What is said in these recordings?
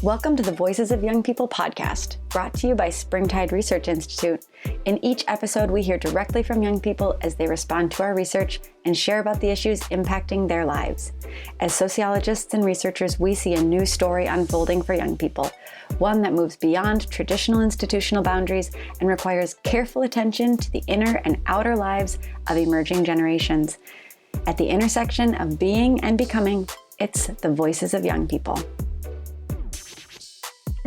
Welcome to the Voices of Young People podcast, brought to you by Springtide Research Institute. In each episode, we hear directly from young people as they respond to our research and share about the issues impacting their lives. As sociologists and researchers, we see a new story unfolding for young people, one that moves beyond traditional institutional boundaries and requires careful attention to the inner and outer lives of emerging generations. At the intersection of being and becoming, it's the Voices of Young People.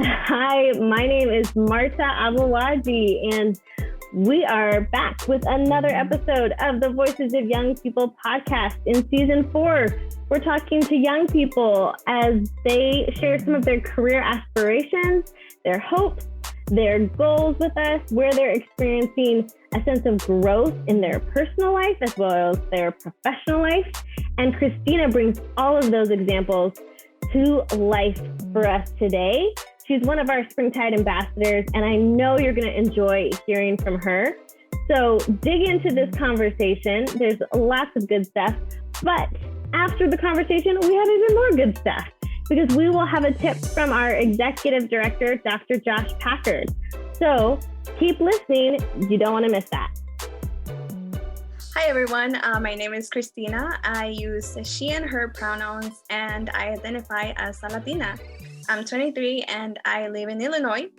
Hi, my name is Marta Abawaji, and we are back with another episode of the Voices of Young People podcast. In season 4, we're talking to young people as they share some of their career aspirations, their hopes, their goals with us, where they're experiencing a sense of growth in their personal life as well as their professional life. And Cristina brings all of those examples to life for us today. She's one of our Springtide ambassadors, and I know you're going to enjoy hearing from her. So dig into this conversation. There's lots of good stuff, but after the conversation, we have even more good stuff because we will have a tip from our executive director, Dr. Josh Packard. So keep listening. You don't want to miss that. Hi everyone, my name is Cristina. I use she and her pronouns and I identify as a Latina. I'm 23 and I live in Illinois.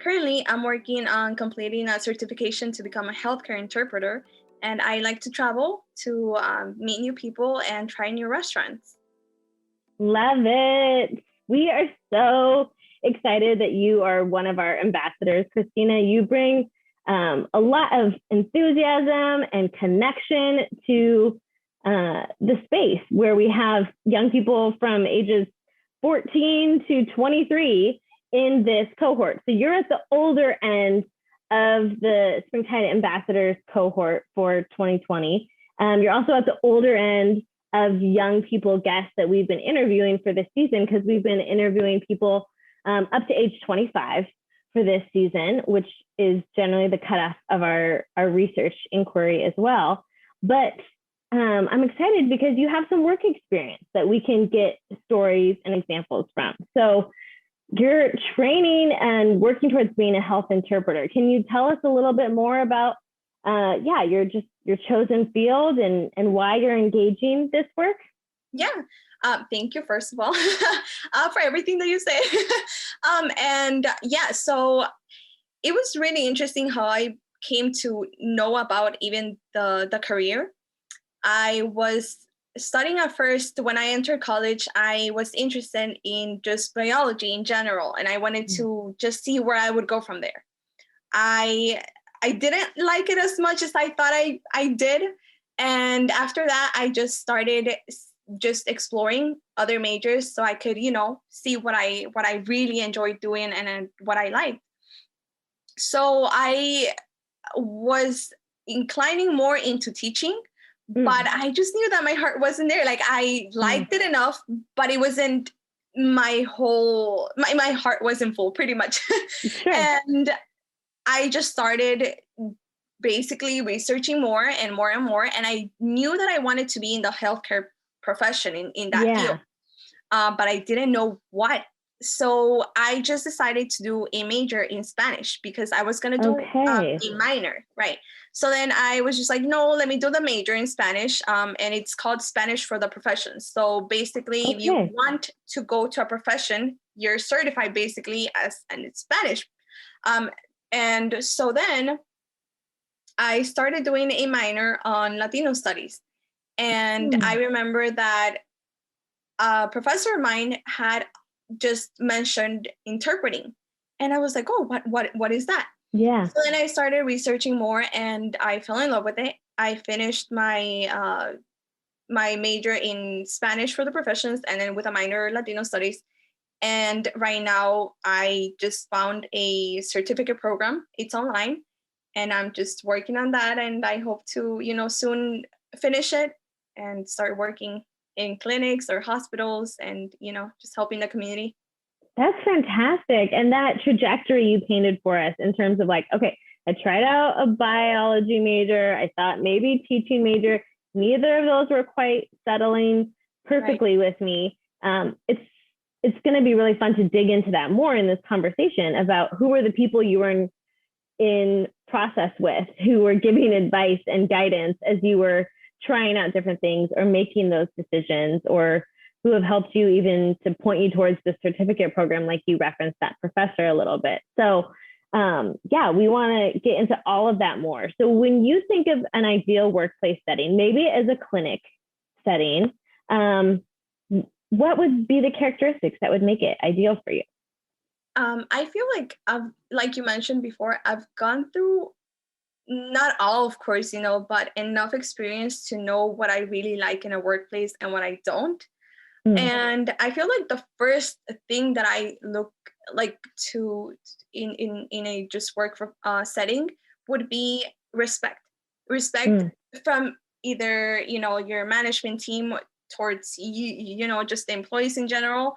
Currently, I'm working on completing a certification to become a healthcare interpreter, and I like to travel to meet new people and try new restaurants. Love it. We are so excited that you are one of our ambassadors. Cristina, you bring a lot of enthusiasm and connection to the space where we have young people from ages 14 to 23 in this cohort. So you're at the older end of the Springtide Ambassadors cohort for 2020. You're also at the older end of young people guests that we've been interviewing for this season, because we've been interviewing people up to age 25 for this season, which is generally the cutoff of our research inquiry as well. But I'm excited because you have some work experience that we can get stories and examples from. So you're training and working towards being a health interpreter. Can you tell us a little bit more about, your chosen field and why you're engaging this work? Yeah, thank you, first of all, for everything that you say. So it was really interesting how I came to know about even the career. I was studying at first. When I entered college, I was interested in just biology in general, and I wanted to just see where I would go from there. I didn't like it as much as I thought I did. And after that, I just started just exploring other majors so I could, see what I really enjoyed doing and what I liked. So I was inclining more into teaching. But I just knew that my heart wasn't there. Like I liked it enough, but it wasn't my heart wasn't full pretty much. Sure. And I just started basically researching more and more and more. And I knew that I wanted to be in the healthcare profession in that field, but I didn't know what. So I just decided to do a major in Spanish because I was going to do a minor, right? So then I was just like, no, let me do the major in Spanish. And it's called Spanish for the Professions. So basically, if you want to go to a profession, you're certified basically and it's Spanish. And so then I started doing a minor on Latino studies. And I remember that a professor of mine had just mentioned interpreting. And I was like, oh, what is that? Yeah. So then I started researching more and I fell in love with it. I finished my my major in Spanish for the Professions and then with a minor Latino studies. And right now I just found a certificate program. It's online and I'm just working on that. And I hope to, soon finish it and start working in clinics or hospitals and, just helping the community. That's fantastic. And that trajectory you painted for us in terms of like, okay, I tried out a biology major. I thought maybe teaching major. Neither of those were quite settling perfectly with me. It's it's going to be really fun to dig into that more in this conversation about who are the people you were in process with, who were giving advice and guidance as you were trying out different things or making those decisions, or who have helped you even to point you towards the certificate program, like you referenced that professor a little bit. So we want to get into all of that more. So when you think of an ideal workplace setting, maybe as a clinic setting, what would be the characteristics that would make it ideal for you? I feel like you mentioned before, I've gone through, not all, of course, but enough experience to know what I really like in a workplace and what I don't. And I feel like the first thing that I look like to in a just work setting would be respect. Respect from either, your management team towards just the employees in general,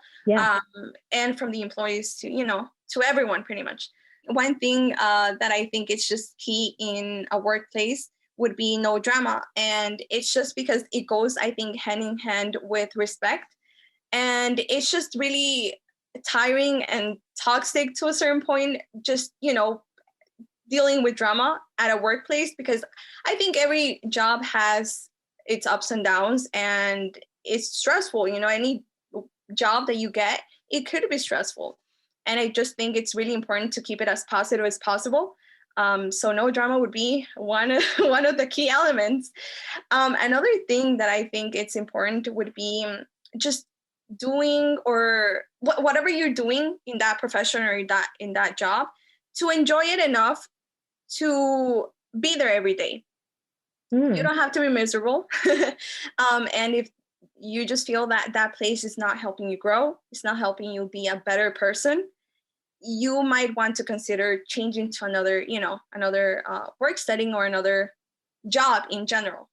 and from the employees to, to everyone pretty much. One thing that I think is just key in a workplace would be no drama. And it's just because it goes, I think, hand in hand with respect. And it's just really tiring and toxic to a certain point, just, dealing with drama at a workplace, because I think every job has its ups and downs, and it's stressful. Any job that you get, it could be stressful. And I just think it's really important to keep it as positive as possible. So no drama would be one of the key elements. Another thing that I think it's important would be just doing, or whatever you're doing in that profession or in that job, to enjoy it enough to be there every day. You don't have to be miserable. And if you just feel that that place is not helping you grow, it's not helping you be a better person, you might want to consider changing to another work setting or another job in general.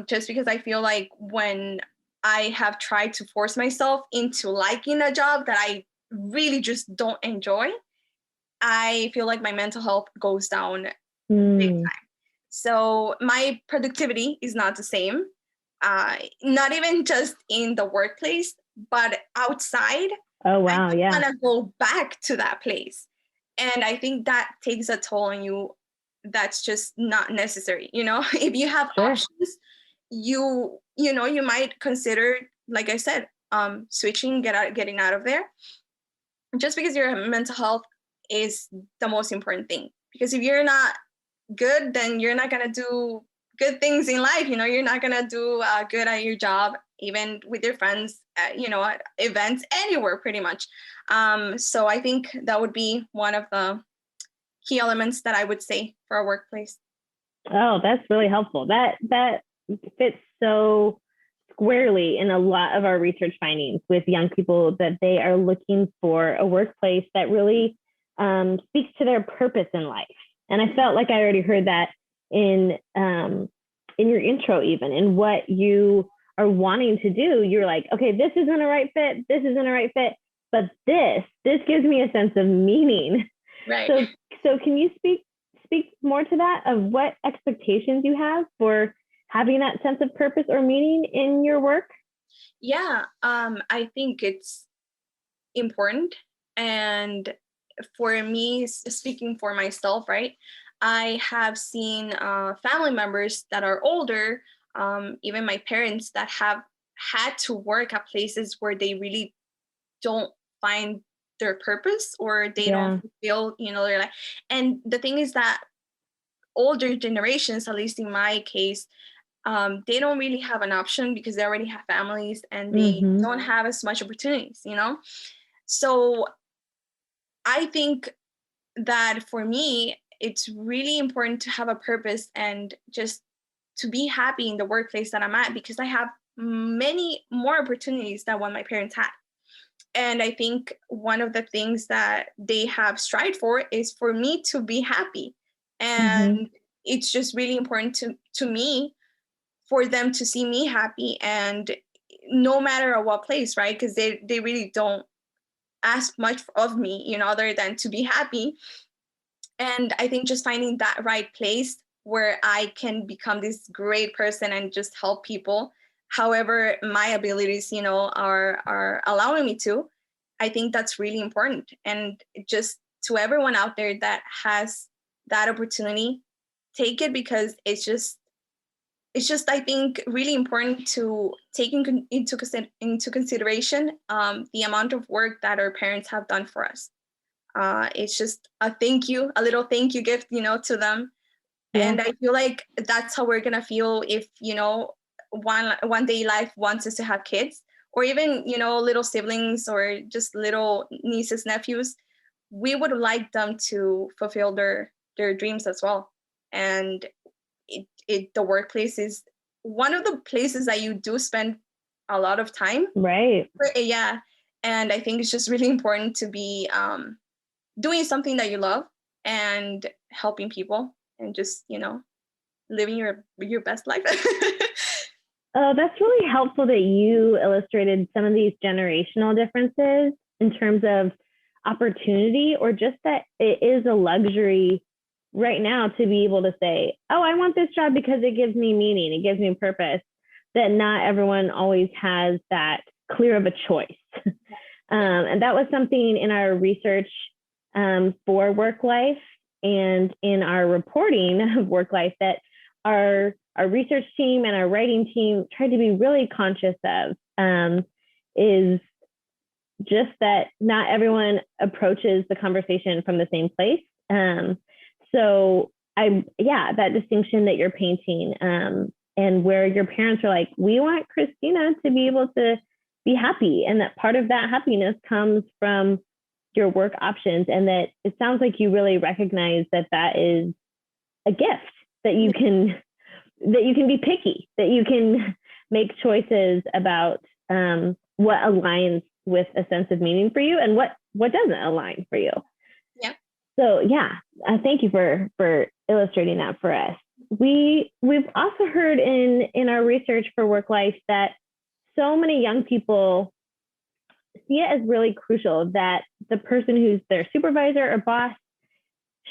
Just because I feel like when I have tried to force myself into liking a job that I really just don't enjoy, I feel like my mental health goes down big time. So my productivity is not the same, not even just in the workplace, but outside. Oh, wow. I want to go back to that place. And I think that takes a toll on you. That's just not necessary. If you have options, you might consider, like I said, switching, getting out of there, just because your mental health is the most important thing. Because if you're not good, then you're not going to do good things in life. You're not going to do good at your job, even with your friends, at events, anywhere pretty much. So I think that would be one of the key elements that I would say for a workplace. Oh, that's really helpful. That fits so squarely in a lot of our research findings with young people, that they are looking for a workplace that really speaks to their purpose in life. And I felt like I already heard that in your intro, even in what you are wanting to do. You're like, okay, this isn't a right fit. This isn't a right fit, but this gives me a sense of meaning. Right. So can you speak more to that, of what expectations you have for having that sense of purpose or meaning in your work? Yeah, I think it's important. And for me, speaking for myself, right, I have seen family members that are older, even my parents, that have had to work at places where they really don't find their purpose, or they don't feel, their life. And the thing is that older generations, at least in my case, they don't really have an option, because they already have families and they don't have as much opportunities, So I think that for me, it's really important to have a purpose and just to be happy in the workplace that I'm at, because I have many more opportunities than what my parents had. And I think one of the things that they have strived for is for me to be happy. And it's just really important to me for them to see me happy, and no matter at what place, right? Because they really don't ask much of me, other than to be happy. And I think just finding that right place where I can become this great person and just help people, however my abilities, are allowing me to, I think that's really important. And just to everyone out there that has that opportunity, take it, because it's just I think really important to take into consideration the amount of work that our parents have done for us. It's just a little thank you gift, to them. Yeah. And I feel like that's how we're gonna feel if, one day life wants us to have kids, or even, little siblings, or just little nieces, nephews. We would like them to fulfill their dreams as well. And the workplace is one of the places that you do spend a lot of time. Right. Yeah. And I think it's just really important to be doing something that you love and helping people, and just, living your best life. Oh, that's really helpful that you illustrated some of these generational differences in terms of opportunity, or just that it is a luxury right now to be able to say, oh, I want this job because it gives me meaning, it gives me purpose, that not everyone always has that clear of a choice. And that was something in our research for work life and in our reporting of work life that our research team and our writing team tried to be really conscious of, is just that not everyone approaches the conversation from the same place. So that distinction that you're painting, and where your parents are like, we want Cristina to be able to be happy, and that part of that happiness comes from your work options, and that it sounds like you really recognize that that is a gift, that you can be picky, that you can make choices about what aligns with a sense of meaning for you, and what doesn't align for you. Yeah. So thank you for illustrating that for us. We've also heard in our research for work life that so many young people see it as really crucial that the person who's their supervisor or boss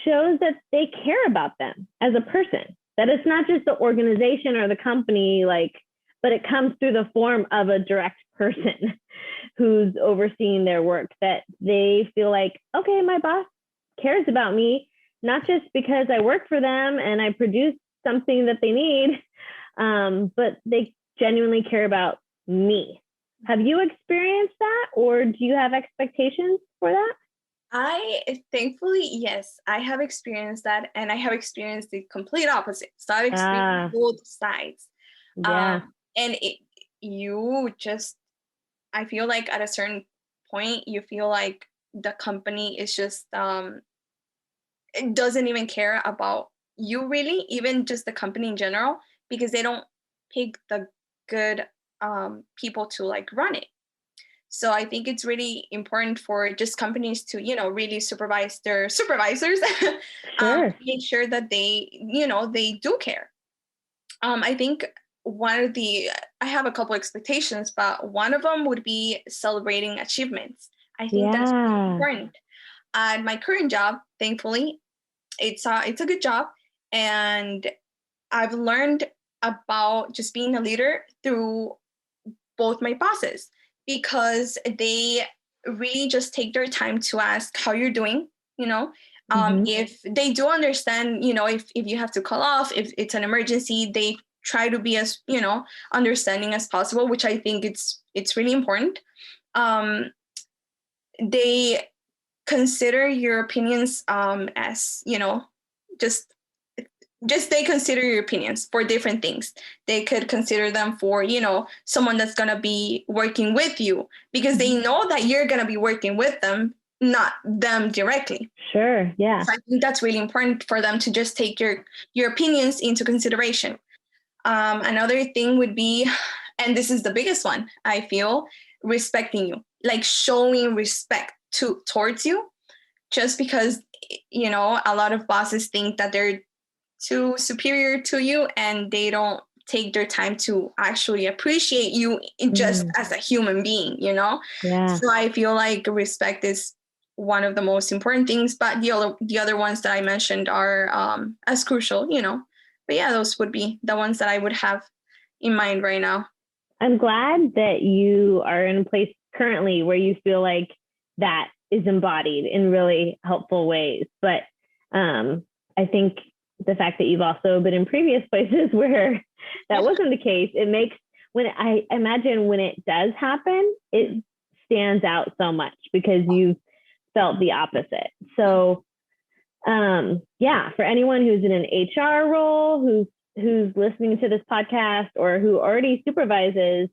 shows that they care about them as a person, that it's not just the organization or the company, but it comes through the form of a direct person who's overseeing their work, that they feel like, okay, my boss cares about me, not just because I work for them and I produce something that they need, but they genuinely care about me. Have you experienced that, or do you have expectations for that? Thankfully, yes, I have experienced that, and I have experienced the complete opposite. So I've experienced both sides. Yeah. And I feel like at a certain point, you feel like the company is just, it doesn't even care about you really, even just the company in general, because they don't pick the good people to run it. So I think it's really important for just companies to, really supervise their supervisors, Sure. make sure that they, they do care. I think I have a couple expectations, but one of them would be celebrating achievements. I think that's really important. At my current job, thankfully, it's a good job, and I've learned about just being a leader through both my bosses, because they really just take their time to ask how you're doing, if they do understand, if you have to call off, if it's an emergency, they try to be as, understanding as possible, which I think it's really important. They consider your opinions as, just they consider your opinions for different things. They could consider them for, someone that's going to be working with you, because they know that you're going to be working with them, not them directly. Sure. Yeah. So I think that's really important for them to just take your opinions into consideration. Another thing would be, and this is the biggest one, I feel, respecting you, showing respect towards you, just because, a lot of bosses think that they're too superior to you, and they don't take their time to actually appreciate you just as a human being, Yeah. So I feel like respect is one of the most important things, but the other ones that I mentioned are as crucial, but yeah, those would be the ones that I would have in mind right now. I'm glad that you are in a place currently where you feel like that is embodied in really helpful ways. But I think the fact that you've also been in previous places where that wasn't the case, it makes, when I imagine when it does happen, it stands out so much because you've felt the opposite. So for anyone who's in an HR role, who's listening to this podcast, or who already supervises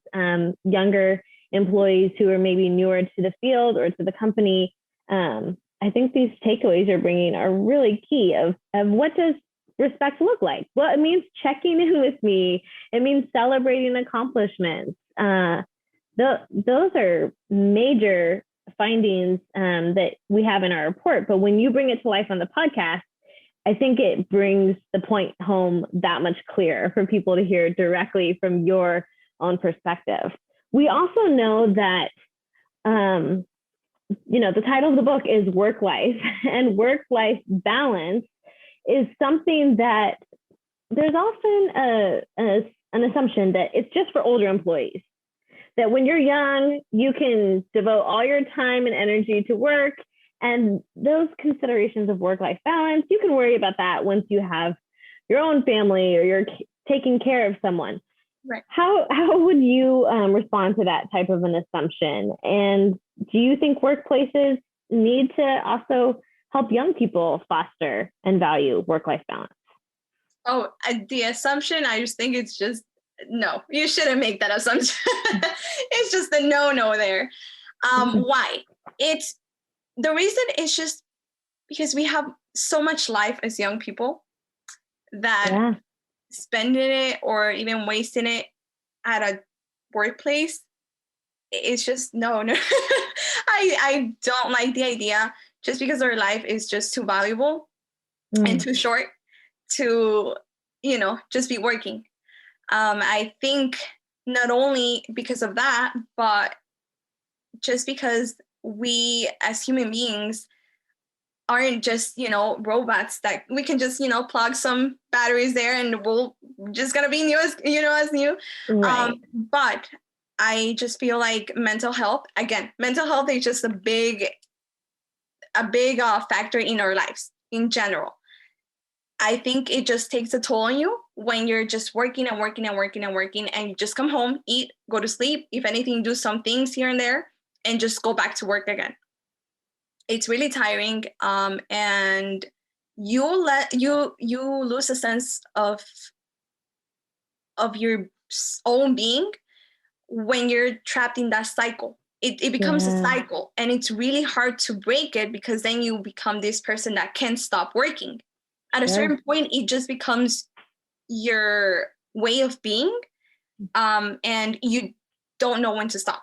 younger employees who are maybe newer to the field or to the company, I think these takeaways you're bringing are really key of what does respect look like? Well, it means checking in with me. It means celebrating accomplishments. Those are major findings that we have in our report. But when you bring it to life on the podcast, I think it brings the point home that much clearer for people to hear directly from your own perspective. We also know that, the title of the book is Work Life, and work-life balance is something that there's often an assumption that it's just for older employees, that when you're young, you can devote all your time and energy to work. And those considerations of work-life balance, you can worry about that once you have your own family or you're taking care of someone. Right. How would you respond to that type of an assumption? And do you think workplaces need to also help young people foster and value work-life balance? Oh, the assumption, I just think it's just, no, you shouldn't make that assumption. It's just a no there. Why? The reason is just because we have so much life as young people that spending it or even wasting it at a workplace, it's just no. I don't like the idea, just because our life is just too valuable and too short to, just be working. I think not only because of that, but just because we as human beings aren't just, robots that we can just, plug some batteries there and we'll just gonna be new as new. Right. But I just feel like mental health is just a big factor in our lives in general. I think it just takes a toll on you when you're just working and working and working and working, and you just come home, eat, go to sleep, if anything, do some things here and there, and just go back to work again. It's really tiring, and you lose a sense of your own being when you're trapped in that cycle. It becomes a cycle, and it's really hard to break it, because then you become this person that can't stop working. At a certain point, it just becomes your way of being, and you don't know when to stop.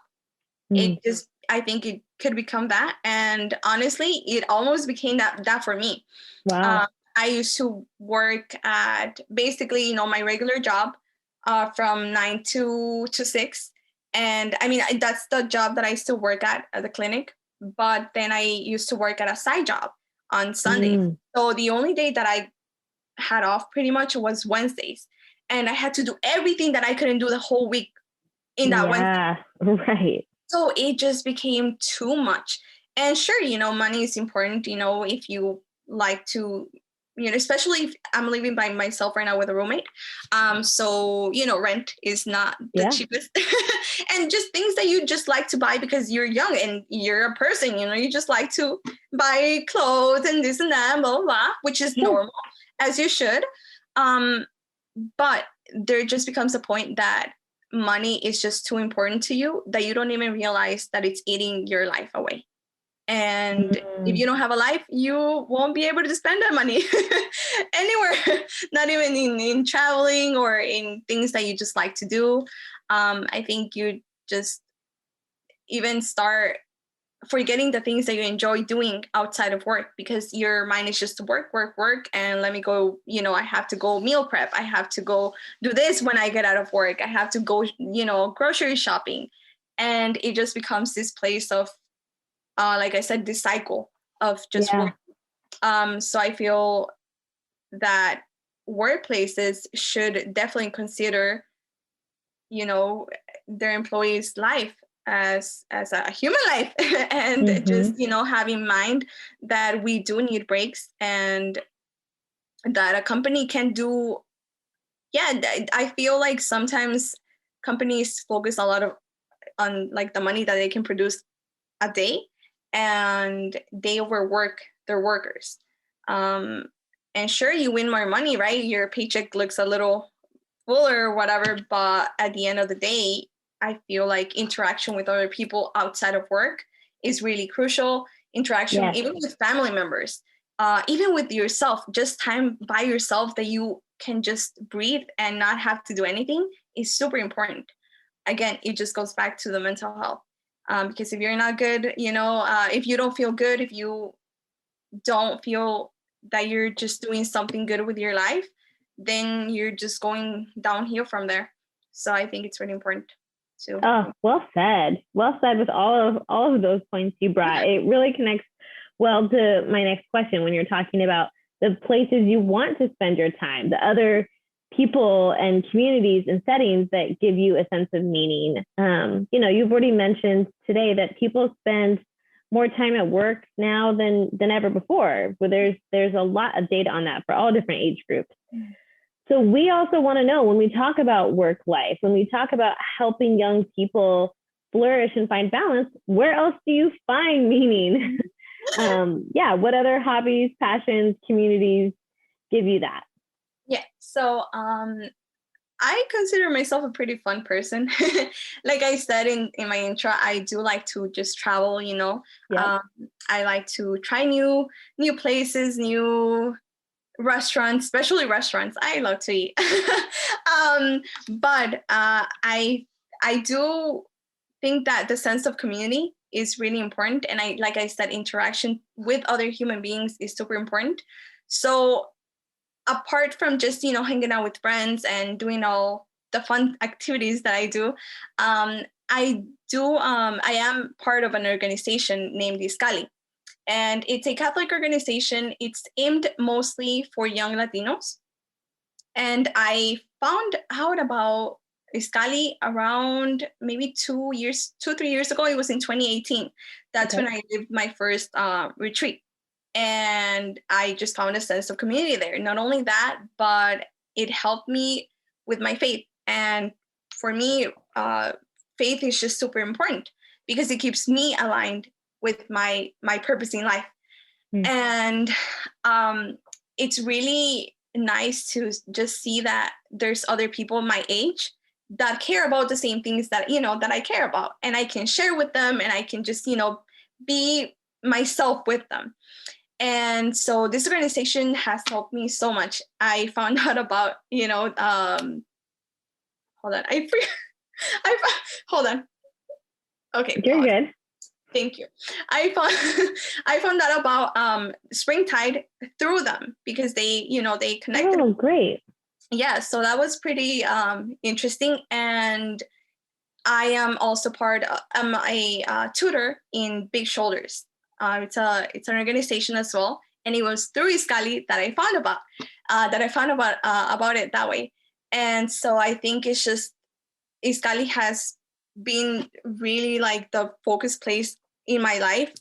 I think it could become that. And honestly, it almost became that for me. Wow. I used to work at basically, my regular job from 9 to 6. And I mean, that's the job that I still work at the clinic. But then I used to work at a side job on Sundays. So the only day that I had off pretty much was Wednesdays. And I had to do everything that I couldn't do the whole week in that Wednesday. Right. So it just became too much. And sure, money is important, if you like to, especially if I'm living by myself right now with a roommate. So, rent is not the cheapest. And just things that you just like to buy because you're young and you're a person, you just like to buy clothes and this and that, blah, blah, blah, which is normal, as you should. But there just becomes a point that money is just too important to you, that you don't even realize that it's eating your life away. And if you don't have a life, you won't be able to spend that money anywhere, not even in traveling or in things that you just like to do. I think you just even start forgetting the things that you enjoy doing outside of work, because your mind is just work, and let me go, I have to go meal prep, I have to go do this when I get out of work, I have to go, grocery shopping. And it just becomes this place of, like I said, this cycle of just work. So I feel that workplaces should definitely consider, their employees' life as a human life and just, have in mind that we do need breaks and that a company can do. Yeah, I feel like sometimes companies focus a lot on like the money that they can produce a day, and they overwork their workers. And sure, you win more money, right? Your paycheck looks a little fuller or whatever, but at the end of the day, I feel like interaction with other people outside of work is really crucial. Interaction, even with family members, even with yourself, just time by yourself that you can just breathe and not have to do anything is super important. Again, it just goes back to the mental health. Because if you're not good, if you don't feel good, if you don't feel that you're just doing something good with your life, then you're just going downhill from there. So I think it's really important too. Oh, well said. Well said with all of those points you brought. It really connects well to my next question when you're talking about the places you want to spend your time, the other people and communities and settings that give you a sense of meaning. You've already mentioned today that people spend more time at work now than ever before. But there's a lot of data on that for all different age groups. So we also want to know, when we talk about work life, when we talk about helping young people flourish and find balance, where else do you find meaning? What other hobbies, passions, communities give you that? Yeah, so I consider myself a pretty fun person. Like I said in my intro, I do like to just travel, I like to try new places, new restaurants, especially restaurants. I love to eat. But I do think that the sense of community is really important. And like I said, interaction with other human beings is super important. So apart from just, hanging out with friends and doing all the fun activities that I do, I am part of an organization named Iscali. And it's a Catholic organization. It's aimed mostly for young Latinos. And I found out about Iscali around maybe 3 years ago. It was in 2018. That's when I did my first retreat. And I just found a sense of community there. Not only that, but it helped me with my faith. And for me, faith is just super important because it keeps me aligned with my purpose in life. And it's really nice to just see that there's other people my age that care about the same things that I care about, and I can share with them, and I can just be myself with them. And so this organization has helped me so much. I found out about hold on. Okay, you're good. Thank you. I found out about Springtide through them because they connected. Oh, great. Yeah, so that was pretty interesting. And I am also I'm a tutor in Big Shoulders. It's an organization as well, and it was through Iscali that I found about it that way. And so I think it's just Iscali has been really like the focus place in my life,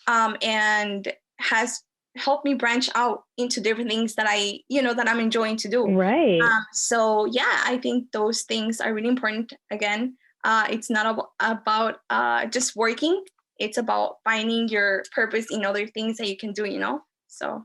and has helped me branch out into different things that that I'm enjoying to do. Right. So yeah, I think those things are really important. Again, it's not about just working. It's about finding your purpose in other things that you can do, So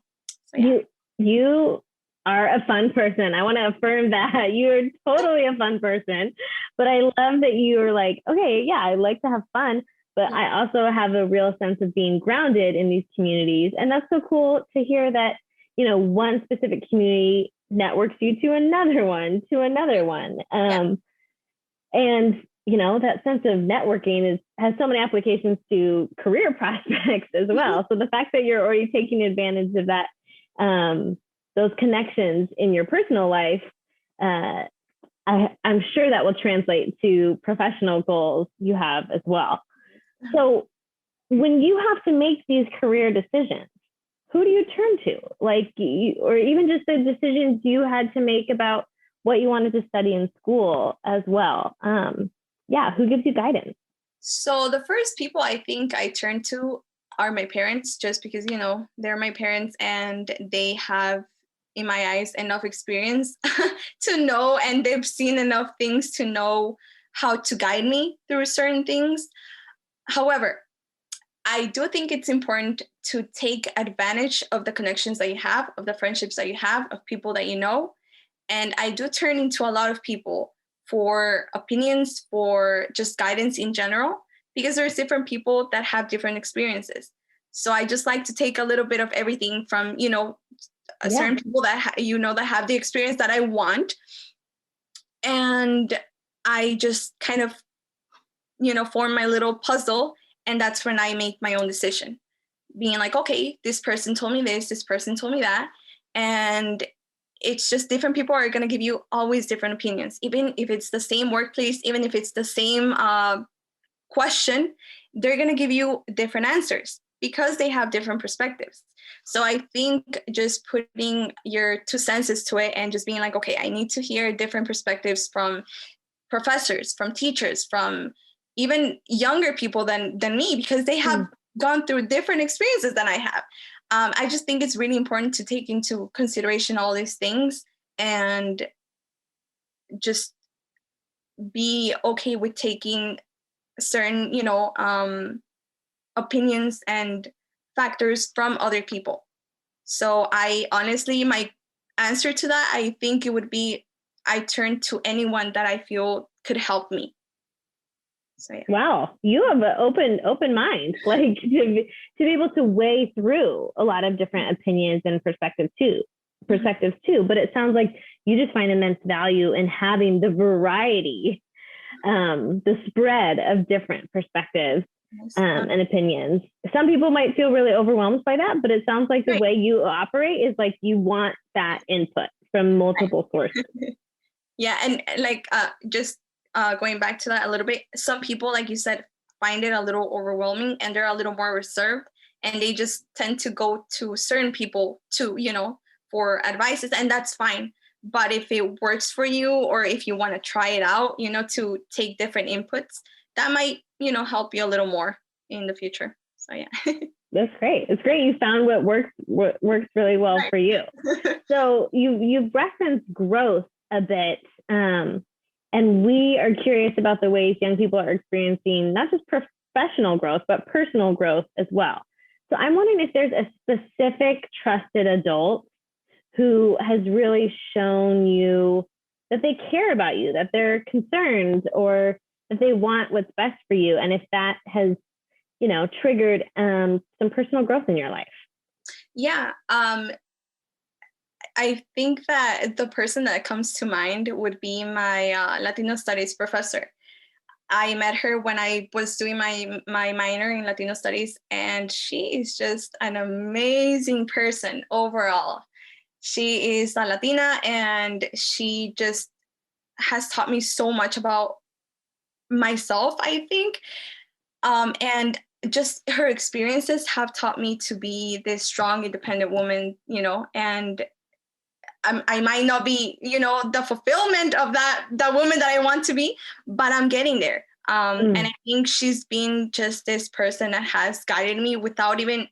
yeah. You are a fun person. I want to affirm that. You're totally a fun person. But I love that you are like, okay, yeah, I like to have fun, but I also have a real sense of being grounded in these communities. And that's so cool to hear that, one specific community networks you to another one. And that sense of networking has so many applications to career prospects as well. So the fact that you're already taking advantage of that, those connections in your personal life, I'm sure that will translate to professional goals you have as well. So when you have to make these career decisions, who do you turn to? Or even just the decisions you had to make about what you wanted to study in school as well. Who gives you guidance? So the first people I think I turn to are my parents, just because, they're my parents and they have, in my eyes, enough experience to know, and they've seen enough things to know how to guide me through certain things. However, I do think it's important to take advantage of the connections that you have, of the friendships that you have, of people that you know. And I do turn into a lot of people for opinions, for just guidance in general, because there's different people that have different experiences. So I just like to take a little bit of everything from, certain people that, that have the experience that I want. And I just kind of, form my little puzzle. And that's when I make my own decision, being like, okay, this person told me this person told me that. And it's just different people are going to give you always different opinions, even if it's the same workplace, even if it's the same question, they're going to give you different answers because they have different perspectives. So I think just putting your 2 senses to it and just being like, okay, I need to hear different perspectives from professors, from teachers, from even younger people than me, because they have gone through different experiences than I have. I just think it's really important to take into consideration all these things and just be okay with taking certain, opinions and factors from other people. So I honestly, my answer to that, I think it would be, I turn to anyone that I feel could help me. So, yeah. Wow, you have an open mind, like to be able to weigh through a lot of different opinions and perspectives too. But it sounds like you just find immense value in having the variety, the spread of different perspectives and opinions. Some people might feel really overwhelmed by that, but it sounds like the way you operate is like you want that input from multiple sources. Yeah, and like just going back to that a little bit, some people, like you said, find it a little overwhelming and they're a little more reserved, and they just tend to go to certain people to, for advices, and that's fine. But if it works for you, or if you want to try it out, to take different inputs, that might, help you a little more in the future. So yeah. That's great. It's great you found what works really well for you. So you've referenced growth a bit. And we are curious about the ways young people are experiencing not just professional growth, but personal growth as well. So I'm wondering if there's a specific trusted adult who has really shown you that they care about you, that they're concerned, or that they want what's best for you. And if that has, triggered some personal growth in your life. Yeah. I think that the person that comes to mind would be my Latino studies professor. I met her when I was doing my minor in Latino studies, and she is just an amazing person overall. She is a Latina, and she just has taught me so much about myself, I think. And just her experiences have taught me to be this strong, independent woman, and I might not be, the fulfillment of that woman that I want to be, but I'm getting there. And I think she's been just this person that has guided me without even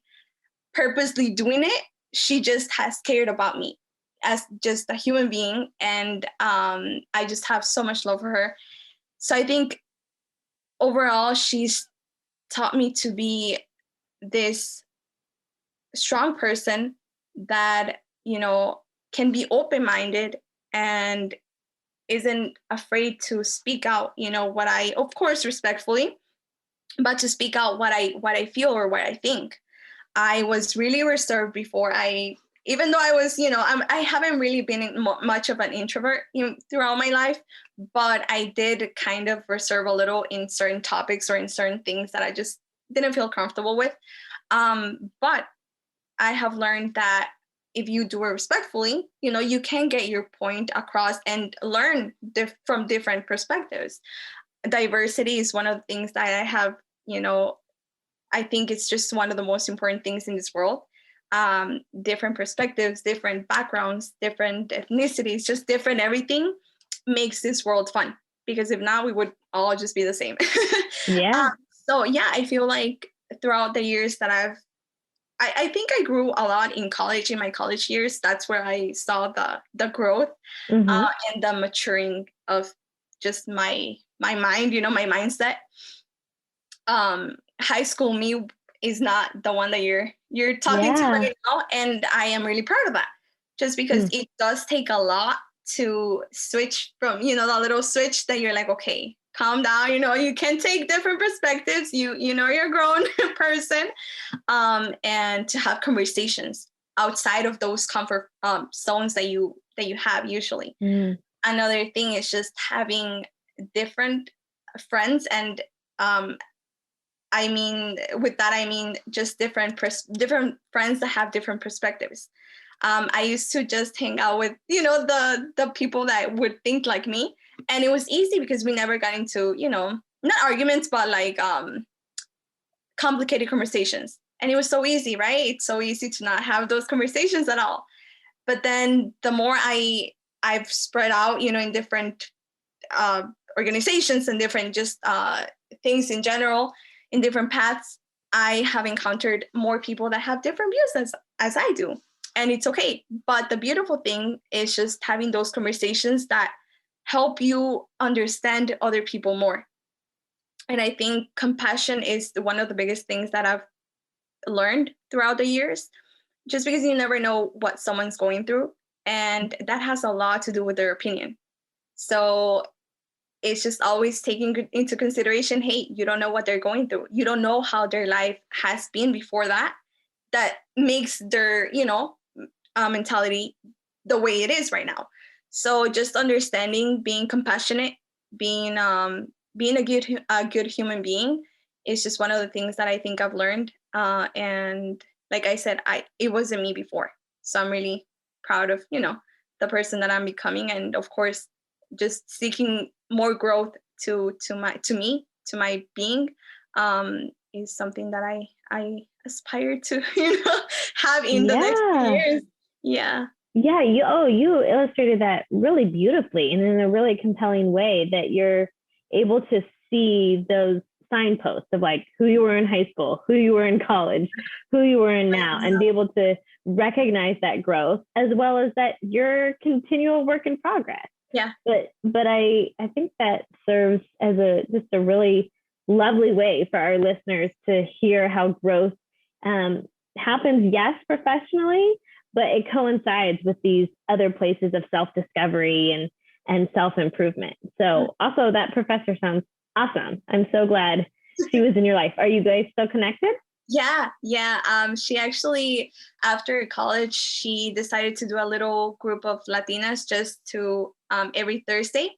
purposely doing it. She just has cared about me as just a human being. And I just have so much love for her. So I think overall, she's taught me to be this strong person that, can be open-minded and isn't afraid to speak out, what I, of course, respectfully, but to speak out what I feel or what I think. I was really reserved before. Even though I was, I haven't really been much of an introvert throughout my life, but I did kind of reserve a little in certain topics or in certain things that I just didn't feel comfortable with. But I have learned that if you do it respectfully, you can get your point across and learn from different perspectives. Diversity is one of the things that I have, I think it's just one of the most important things in this world. Different perspectives, different backgrounds, different ethnicities, just different everything makes this world fun. Because if not, we would all just be the same. Yeah. So yeah, I feel like throughout the years that I think I grew a lot in college, in my college years. That's where I saw the growth Mm-hmm. and the maturing of just my mind, my mindset. High school me is not the one that you're talking to Yeah. right now, and I am really proud of that. Just because Mm. it does take a lot to switch from, that little switch that you're like, okay, calm down, you can take different perspectives. You're a grown person, and to have conversations outside of those comfort zones that you have usually. Mm. Another thing is just having different friends, and with that I mean just different friends that have different perspectives. I used to just hang out with the people that would think like me, and it was easy because we never got into not arguments, but like complicated conversations. And it was so easy, right? It's so easy to not have those conversations at all. But then the more I've spread out, in different uh, organizations and different just things in general, in different paths, I have encountered more people that have different views as I do. And it's okay. But the beautiful thing is just having those conversations that help you understand other people more. And I think compassion is one of the biggest things that I've learned throughout the years, just because you never know what someone's going through. And that has a lot to do with their opinion. So it's just always taking into consideration, hey, you don't know what they're going through. You don't know how their life has been before that. That makes their, mentality the way it is right now. So just understanding, being compassionate, being a good human being is just one of the things that I think I've learned. And like I said, it wasn't me before. So I'm really proud of, the person that I'm becoming. And of course, just seeking more growth to my being, is something that I aspire to have in the next few Yeah. years. Yeah. Yeah, you illustrated that really beautifully and in a really compelling way, that you're able to see those signposts of like who you were in high school, who you were in college, who you were in now, and be able to recognize that growth as well as that your continual work in progress. Yeah. But I think that serves as just a really lovely way for our listeners to hear how growth happens, yes, professionally, but it coincides with these other places of self-discovery and self-improvement. So also that professor sounds awesome. I'm so glad she was in your life. Are you guys still connected? Yeah. She actually, after college, she decided to do a little group of Latinas just to every Thursday.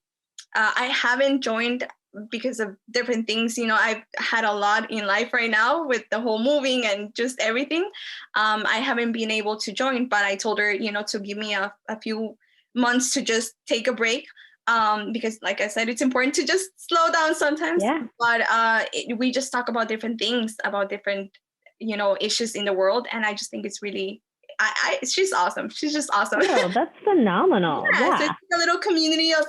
I haven't joined because of different things. I've had a lot in life right now with the whole moving and just everything. I haven't been able to join, but I told her, to give me a few months to just take a break. Because like I said, it's important to just slow down sometimes. Yeah. But we just talk about different things, about different, issues in the world. And I just think it's really, she's awesome. She's just awesome. Oh, that's phenomenal. Yeah. So it's a little community of,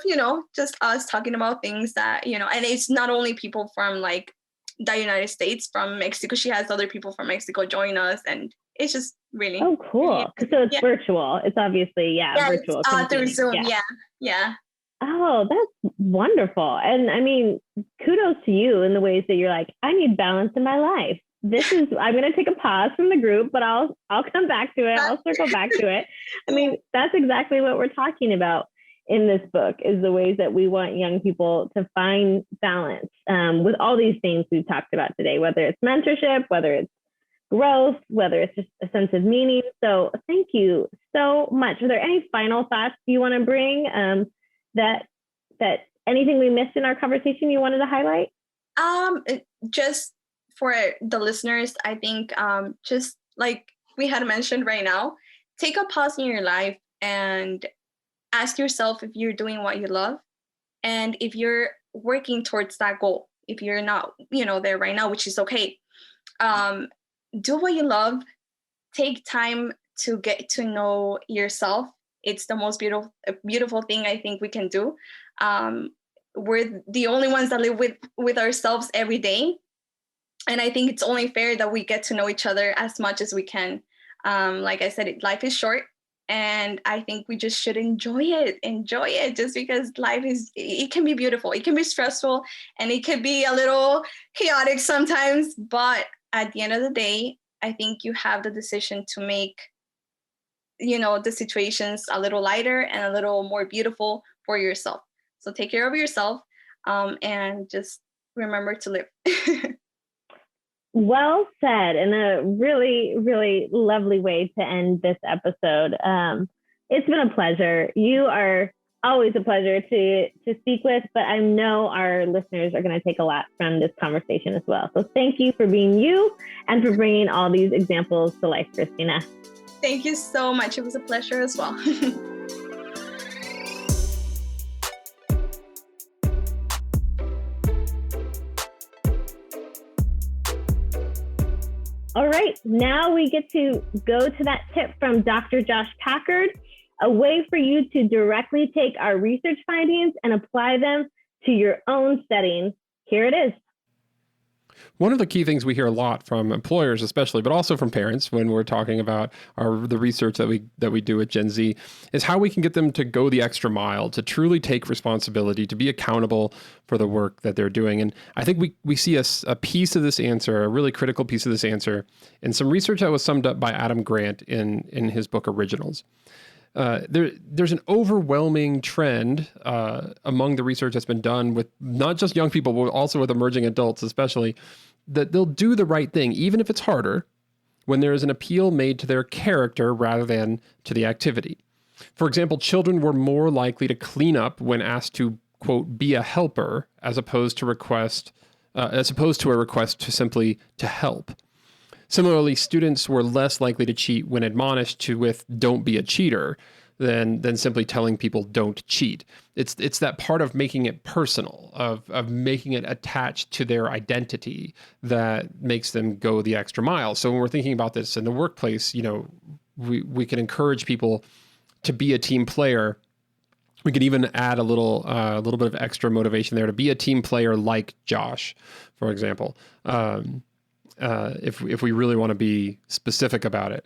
just us talking about things that, and it's not only people from like the United States, from Mexico. She has other people from Mexico join us, and it's just really. Oh, cool. Really, so it's virtual. It's obviously, virtual. Through Zoom. Yeah. Oh, that's wonderful. And I mean, kudos to you in the ways that you're like, I need balance in my life. I'm going to take a pause from the group, but I'll come back to it. I'll circle back to it. I mean, that's exactly what we're talking about in this book, is the ways that we want young people to find balance with all these things we've talked about today, whether it's mentorship, whether it's growth, whether it's just a sense of meaning. So thank you so much. Are there any final thoughts you want to bring that anything we missed in our conversation you wanted to highlight? Just for the listeners, I think just like we had mentioned right now, take a pause in your life and ask yourself if you're doing what you love, and if you're working towards that goal. If you're not, there right now, which is okay. Do what you love. Take time to get to know yourself. It's the most beautiful thing I think we can do. We're the only ones that live with ourselves every day. And I think it's only fair that we get to know each other as much as we can. Like I said, life is short. And I think we just should enjoy it just because it can be beautiful. It can be stressful and it can be a little chaotic sometimes. But at the end of the day, I think you have the decision to make, the situations a little lighter and a little more beautiful for yourself. So take care of yourself and just remember to live. Well said, and a really, really lovely way to end this episode. It's been a pleasure. You are always a pleasure to speak with, but I know our listeners are going to take a lot from this conversation as well. So thank you for being you and for bringing all these examples to life, Cristina. Thank you so much. It was a pleasure as well. All right, now we get to go to that tip from Dr. Josh Packard, a way for you to directly take our research findings and apply them to your own setting. Here it is. One of the key things we hear a lot from employers, especially, but also from parents when we're talking about the research that we do at Gen Z, is how we can get them to go the extra mile, to truly take responsibility, to be accountable for the work that they're doing. And I think we see a piece of this answer, a really critical piece of this answer, in some research that was summed up by Adam Grant in his book Originals. There's an overwhelming trend among the research that's been done with not just young people, but also with emerging adults, especially, that they'll do the right thing, even if it's harder, when there is an appeal made to their character rather than to the activity. For example, children were more likely to clean up when asked to, quote, be a helper, as opposed to a request to simply to help. Similarly, students were less likely to cheat when admonished with don't be a cheater than simply telling people don't cheat. It's that part of making it personal, of making it attached to their identity that makes them go the extra mile. So when we're thinking about this in the workplace, we can encourage people to be a team player. We could even add a little bit of extra motivation there to be a team player like Josh, for example. If we really want to be specific about it.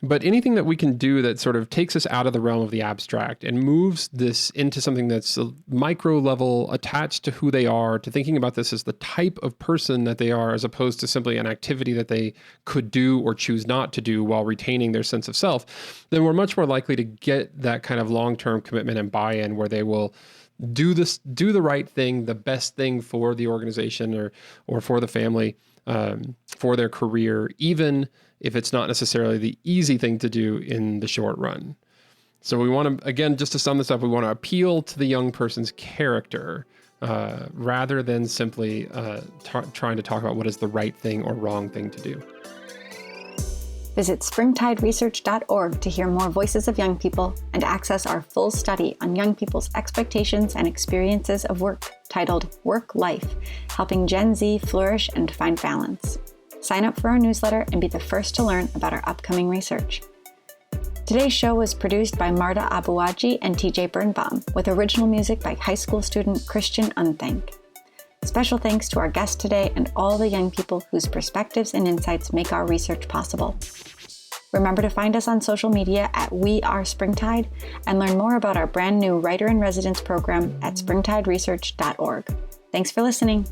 But anything that we can do that sort of takes us out of the realm of the abstract and moves this into something that's a micro level, attached to who they are, to thinking about this as the type of person that they are, as opposed to simply an activity that they could do or choose not to do while retaining their sense of self, then we're much more likely to get that kind of long-term commitment and buy-in where they will do the right thing, the best thing for the organization or for the family, for their career, even if it's not necessarily the easy thing to do in the short run. So we want to, again, just to sum this up, we want to appeal to the young person's character rather than simply trying to talk about what is the right thing or wrong thing to do. Visit springtideresearch.org to hear more voices of young people and access our full study on young people's expectations and experiences of work, titled Work Life, Helping Gen Z Flourish and Find Balance. Sign up for our newsletter and be the first to learn about our upcoming research. Today's show was produced by Marta Abuaji and TJ Birnbaum, with original music by high school student Christian Unthank. Special thanks to our guest today and all the young people whose perspectives and insights make our research possible. Remember to find us on social media at We Are Springtide and learn more about our brand new Writer in Residence program at springtideresearch.org. Thanks for listening.